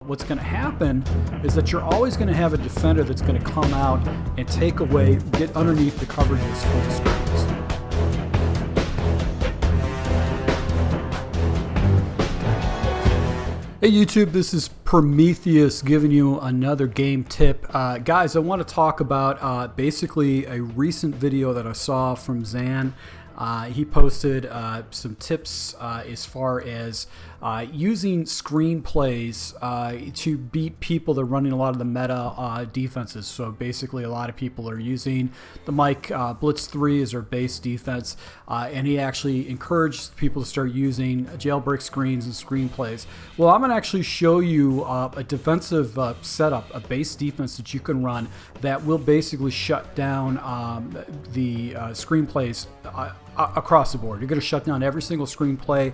What's going to happen is that you're always going to have a defender that's going to come out and take away, get underneath the coverages for the screens. Hey YouTube, this is Prometheus giving you another game tip. Guys, I want to talk about basically a recent video that I saw from Zan. He posted some tips as far as using screenplays to beat people that are running a lot of the meta defenses. So basically a lot of people are using the Mike Blitz 3 as their base defense, and he actually encouraged people to start using jailbreak screens and screenplays. Well, I'm going to actually show you a defensive setup, a base defense that you can run that will basically shut down the screenplays across the board. You're going to shut down every single screenplay.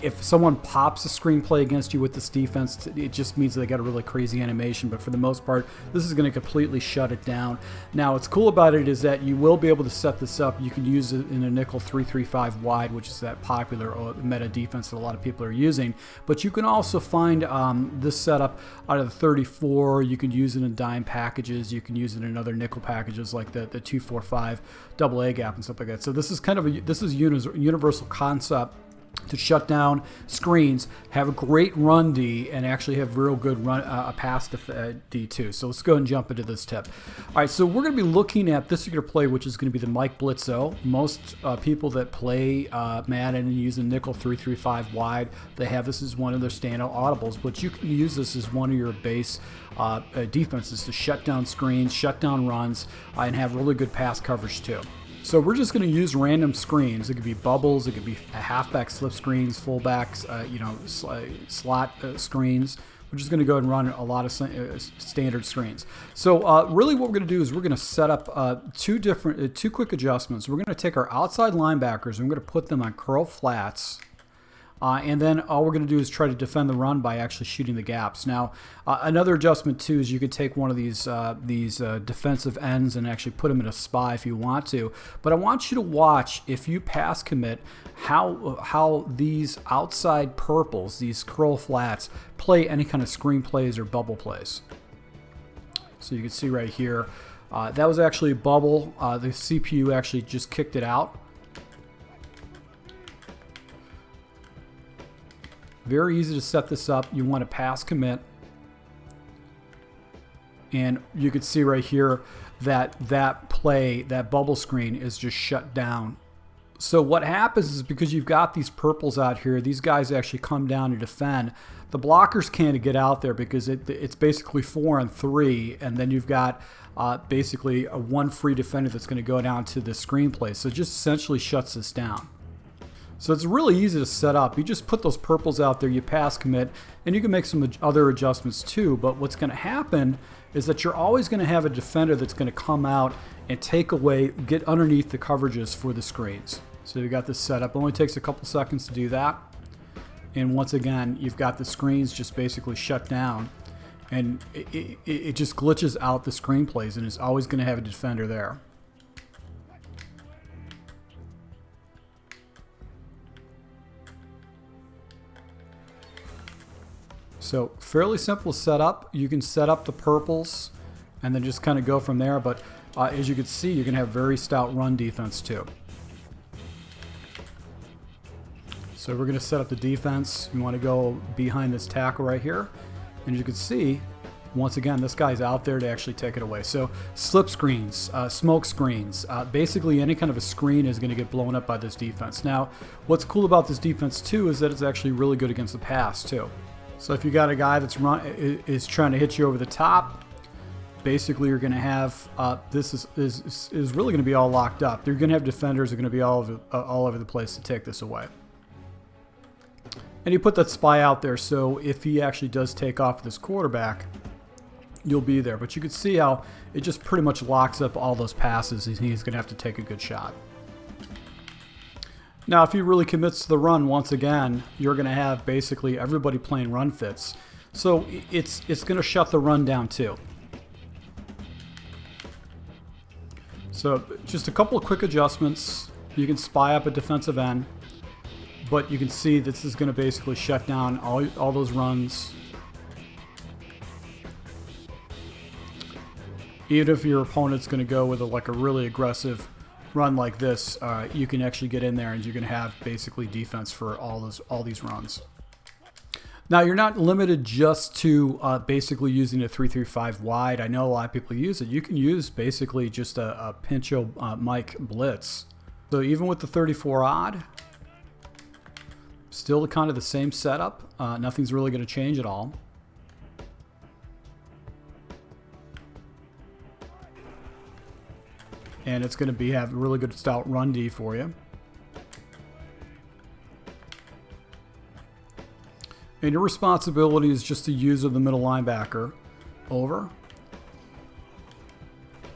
If someone pops a screenplay against you with this defense, it just means they got a really crazy animation, but for the most part, this is going to completely shut it down. Now, what's cool about it is that you will be able to set this up. You can use it in a nickel 3-3-5 wide, which is that popular meta defense that a lot of people are using, but you can also find this setup out of the 34. You can use it in dime packages. You can use it in other nickel packages like the 2-4-5 double A gap and stuff like that. So this is kind of a universal concept to shut down screens, have a great run D, and actually have real good run pass D too. So let's go and jump into this tip. All right, so we're going to be looking at this particular play, which is going to be the Mike Blitzo. Most people that play Madden and use a nickel 3-3-5 wide, they have this as one of their standout audibles, but you can use this as one of your base defenses to shut down screens, shut down runs, and have really good pass coverage too. So we're just going to use random screens. It could be bubbles, it could be halfback slip screens, fullbacks, slot screens. We're just going to go and run a lot of standard screens. So really what we're going to do is we're going to set up two quick adjustments. We're going to take our outside linebackers and we're going to put them on curl flats. And then all we're going to do is try to defend the run by actually shooting the gaps. Now, another adjustment too is you could take one of these defensive ends and actually put them in a spy if you want to. But I want you to watch, if you pass commit, how these outside purples, these curl flats, play any kind of screen plays or bubble plays. So you can see right here, that was actually a bubble. The CPU actually just kicked it out. Very easy to set this up. You want to pass commit, and you can see right here that that bubble screen is just shut down. So what happens is, because you've got these purples out here, these guys actually come down to defend. The blockers can't get out there because it's basically 4-on-3, and then you've got basically a one free defender that's going to go down to the screenplay. So it just essentially shuts this down. So it's really easy to set up. You just put those purples out there, you pass commit, and you can make some other adjustments too. But what's going to happen is that you're always going to have a defender that's going to come out and take away, get underneath the coverages for the screens. So you got this set up. It only takes a couple seconds to do that. And once again, you've got the screens just basically shut down. And it just glitches out the screenplays, and it's always going to have a defender there. So fairly simple setup. You can set up the purples and then just kind of go from there. But as you can see, you can have very stout run defense too. So we're going to set up the defense. You want to go behind this tackle right here. And as you can see, once again, this guy's out there to actually take it away. So slip screens, smoke screens, basically any kind of a screen is going to get blown up by this defense. Now, what's cool about this defense too is that it's actually really good against the pass too. So if you got a guy that's is trying to hit you over the top, basically you're going to have this is really going to be all locked up. You're going to have defenders that are going to be all over the place to take this away. And you put that spy out there, so if he actually does take off this quarterback, you'll be there. But you can see how it just pretty much locks up all those passes, and he's going to have to take a good shot. Now, if he really commits to the run, once again, you're going to have basically everybody playing run fits. So it's going to shut the run down too. So just a couple of quick adjustments. You can spy up a defensive end, but you can see this is going to basically shut down all those runs. Even if your opponent's going to go with like a really aggressive run like this, you can actually get in there and you're going to have basically defense for all these runs. Now, you're not limited just to basically using a 3-3-5 wide. I know a lot of people use it. You can use basically just a pincho mic blitz. So even with the 34 odd, still kind of the same setup. Nothing's really going to change at all. And it's going to have really good stout run D for you. And your responsibility is just to use the middle linebacker over.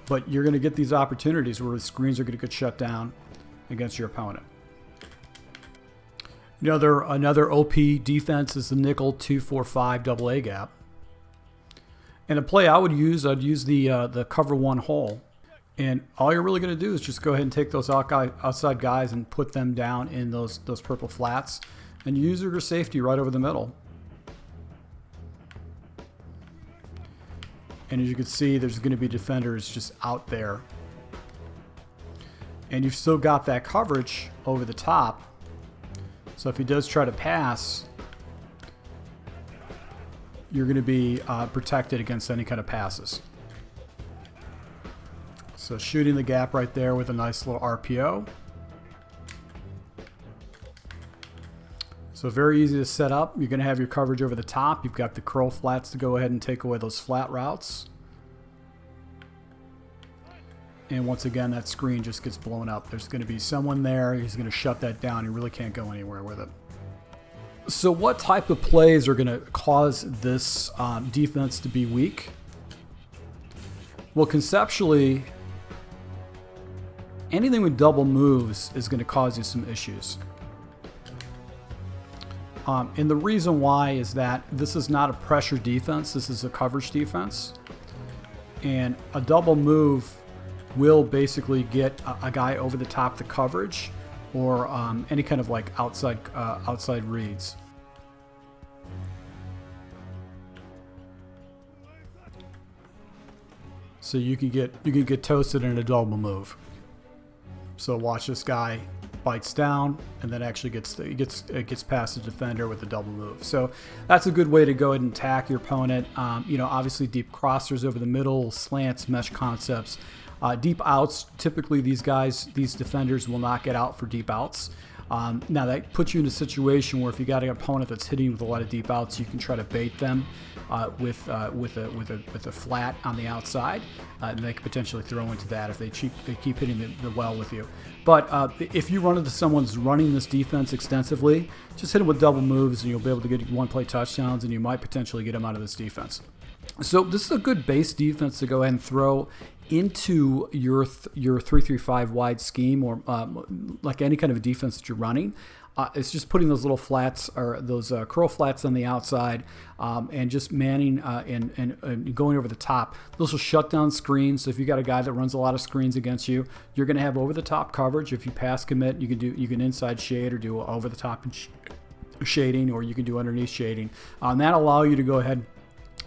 But you're going to get these opportunities where the screens are going to get shut down against your opponent. Another OP defense is the nickel 2-4-5 double A gap. And a play I'd use the cover one hole. And all you're really going to do is just go ahead and take those outside guys and put them down in those purple flats. And use your safety right over the middle. And as you can see, there's going to be defenders just out there. And you've still got that coverage over the top. So if he does try to pass, you're going to be protected against any kind of passes. So shooting the gap right there with a nice little RPO. So very easy to set up. You're going to have your coverage over the top. You've got the curl flats to go ahead and take away those flat routes. And once again, that screen just gets blown up. There's going to be someone there. He's going to shut that down. You really can't go anywhere with it. So what type of plays are going to cause this defense to be weak? Well, conceptually, anything with double moves is going to cause you some issues. And the reason why is that this is not a pressure defense. This is a coverage defense. And a double move will basically get a guy over the top of the coverage or any kind of like outside reads. So you can get toasted in a double move. So watch this guy bites down and then actually gets past the defender with a double move. So that's a good way to go ahead and attack your opponent. Obviously deep crossers over the middle, slants, mesh concepts, deep outs. Typically these defenders will not get out for deep outs. Now that puts you in a situation where if you got an opponent that's hitting you with a lot of deep outs, you can try to bait them with a flat on the outside, and they could potentially throw into that if they keep hitting the well with you. But if you run into someone who's running this defense extensively, just hit them with double moves, and you'll be able to get one-play touchdowns, and you might potentially get them out of this defense. So this is a good base defense to go ahead and throw into your 3-3-5 wide scheme, or like any kind of a defense that you're running. It's just putting those little flats or those curl flats on the outside and just manning and going over the top. Those will shut down screens. So if you got a guy that runs a lot of screens against you, you're going to have over the top coverage. If you pass commit, you can inside shade or do over the top shading, or you can do underneath shading. That'll allow you to go ahead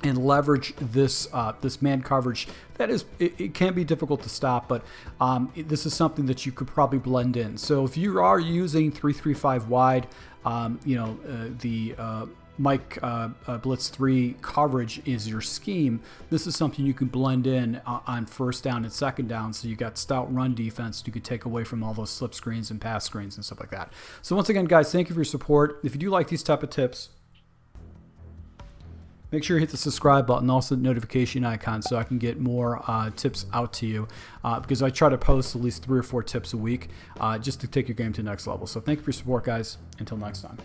and leverage this man coverage. That is, it can be difficult to stop, but this is something that you could probably blend in. So if you are using 3-3-5 wide, the Mike Blitz 3 coverage is your scheme. This is something you can blend in on first down and second down, so you got stout run defense you could take away from all those slip screens and pass screens and stuff like that. So once again, guys, thank you for your support. If you do like these type of tips, make sure you hit the subscribe button, also the notification icon, so I can get more tips out to you, because I try to post at least 3 or 4 tips a week just to take your game to the next level. So thank you for your support, guys. Until next time.